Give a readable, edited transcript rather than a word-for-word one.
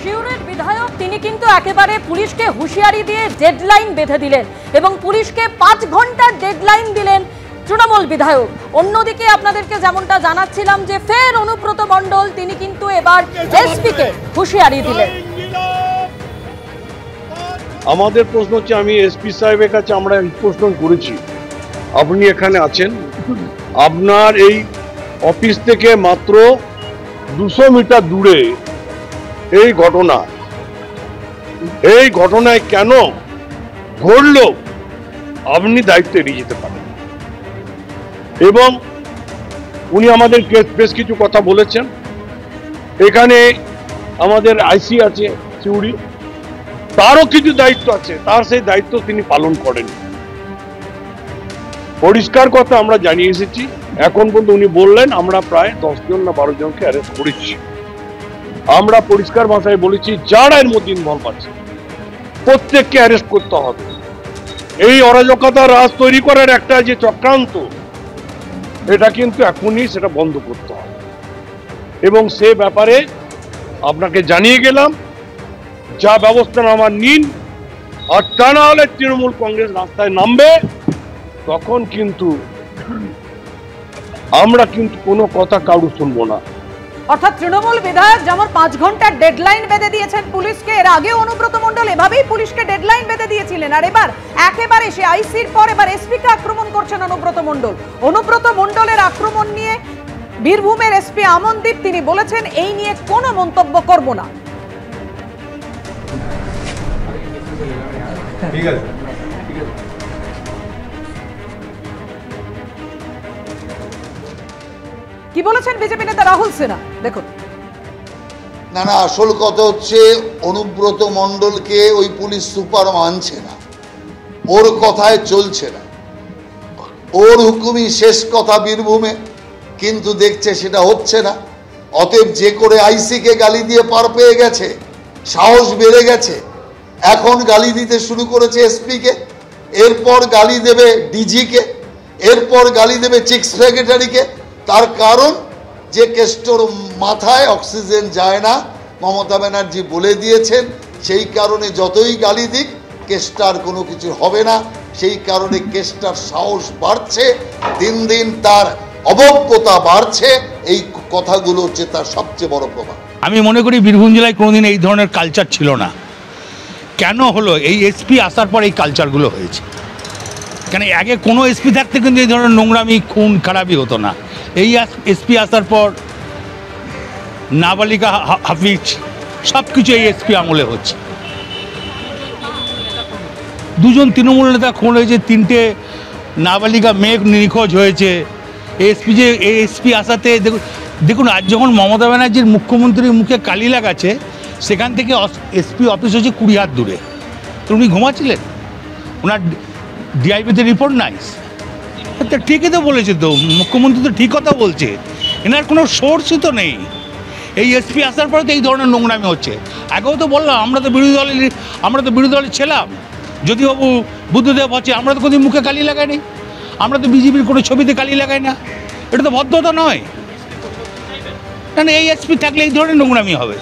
শিউরের বিধায়ক তিনি কিন্তু একেবারে পুলিশকে হুঁশিয়ারি দিয়ে ডেডলাইন বেঁধে দিলেন এবং পুলিশকে 5 ঘন্টার ডেডলাইন দিলেন তৃণমূল বিধায়ক। অন্যদিকে আপনাদেরকে যেমনটা জানাচ্ছিলাম যে ফের অনুব্রত মণ্ডল তিনি কিন্তু এবার এসপিকে হুঁশিয়ারি দিলেন। আমাদের প্রশ্ন হচ্ছে, আমি এসপি সাহেবের কাছে আমরা প্রশ্ন করেছি, আপনি এখানে আছেন, আপনার এই অফিস থেকে মাত্র 200 মিটার দূরে এই ঘটনায় কেন ঘটলো আপনি দায়িত্ব এড়িয়ে যেতে পারেন। এবং উনি আমাদের বেশ কিছু কথা বলেছেন। এখানে আমাদের আইসি আছে সিউড়ি, তারও কিছু দায়িত্ব আছে, তার সেই দায়িত্ব তিনি পালন করেন। পরিষ্কার কথা আমরা জানিয়ে এসেছি, এখন পর্যন্ত উনি বললেন আমরা প্রায় 10 জন না 12 জনকে অ্যারেস্ট করেছি। আমরা পরিষ্কার ভাষায় বলেছি যারা এর মধ্যে ইনভলভ আছে প্রত্যেককে অ্যারেস্ট করতে হবে। এই অরাজকতা রাজ তৈরি করার একটা যে চক্রান্ত, এটা কিন্তু এখনই সেটা বন্ধ করতে হবে এবং সে ব্যাপারে আপনাকে জানিয়ে গেলাম, যা ব্যবস্থা আমার নিন। আর তা না হলে তৃণমূল কংগ্রেস রাস্তায় নামবে, তখন কিন্তু আমরা কিন্তু কোনো কথা কারু শুনবো না। অর্থাৎ তৃণমূল বিধায়ক যেমন 5 ঘন্টার ডেডলাইন বেঁধে দিয়েছেন পুলিশকে, এর আগে অনুব্রত মণ্ডল এভাবেই পুলিশকে ডেডলাইন বেঁধে দিয়েছিলেন, আর এবার একেবারে সে আইসির পর এবার এসপিকে আক্রমণ করছেন অনুব্রত মণ্ডল। অনুব্রত মণ্ডলের আক্রমণ নিয়ে বীরভূমের এসপি আমনদীপ তিনি বলেছেন এই নিয়ে কোনো মন্তব্য করব না। ঠিক আছে, কি বলেছেন বিজেপি নেতা রাহুল সিনহা দেখুন। না, আসল কথা হচ্ছে অনুব্রত মণ্ডলকে ওই পুলিশ সুপার মানছে না, ওর কথায় চলছে না, ওর হুকুমই শেষ কথা বীরভূমে, কিন্তু দেখছে সেটা হচ্ছে না। অতএব যে করে আইসিকে গালি দিয়ে পার পেয়ে গেছে, সাহস বেড়ে গেছে, এখন গালি দিতে শুরু করেছে এসপিকে, এরপর গালি দেবে ডিজিকে, এরপর গালি দেবে চিফ সেক্রেটারিকে। তার কারণ যে কেষ্টর মাথায় অক্সিজেন যায় না, মমতা ব্যানার্জি বলে দিয়েছেন, সেই কারণে যতই গালি দিক কেষ্টার কোনো কিছু হবে না। সেই কারণে কেষ্টার সাহস বাড়ছে, দিন দিন তার অবজ্ঞতা বাড়ছে। এই কথাগুলো হচ্ছে তার সবচেয়ে বড় প্রমাণ। আমি মনে করি বীরভূম জেলায় কোনোদিন এই ধরনের কালচার ছিল না। কেন হলো? এই এসপি আসার পর এই কালচারগুলো হয়েছে। কেন আগে কোনো এসপি থাকতে কিন্তু এই ধরনের নোংরামি খুন খারাপই হতো না। এই এসপি আসার পর নাবালিকা হাফিজ সব কিছু এই এসপি আমলে হচ্ছে। 2 জন তৃণমূল নেতা খুন হয়েছে, 3টে নাবালিকা মেয়ে নিখোঁজ হয়েছে। এসপি আসাতে দেখুন আজ যখন মমতা ব্যানার্জির মুখ্যমন্ত্রীর মুখে কালি লাগাচ্ছে, সেখান থেকে এসপি অফিস হচ্ছে 20 হাত দূরে। তো উনি ঘুমাচ্ছিলেন, ওনার ডিআইবিতে রিপোর্ট নাই। ঠিকই তো বলেছে, তো মুখ্যমন্ত্রী তো ঠিক কথা বলছে, এনার কোনো সোর্সই তো নেই। এই এসপি আসার পরে তো এই ধরনের নোংরামি হচ্ছে। আগেও তো বললাম আমরা তো বিরোধী দলের ছিলাম, যদি বাবু বুদ্ধদেব হচ্ছে, আমরা তো কোনোদিন মুখে কালি লাগাইনি, আমরা তো বিজেপির কোনো ছবিতে কালি লাগাই না। এটা তো ভদ্রতা নয়, কারণ এই এসপি থাকলে এই ধরনের নোংরামি হবে।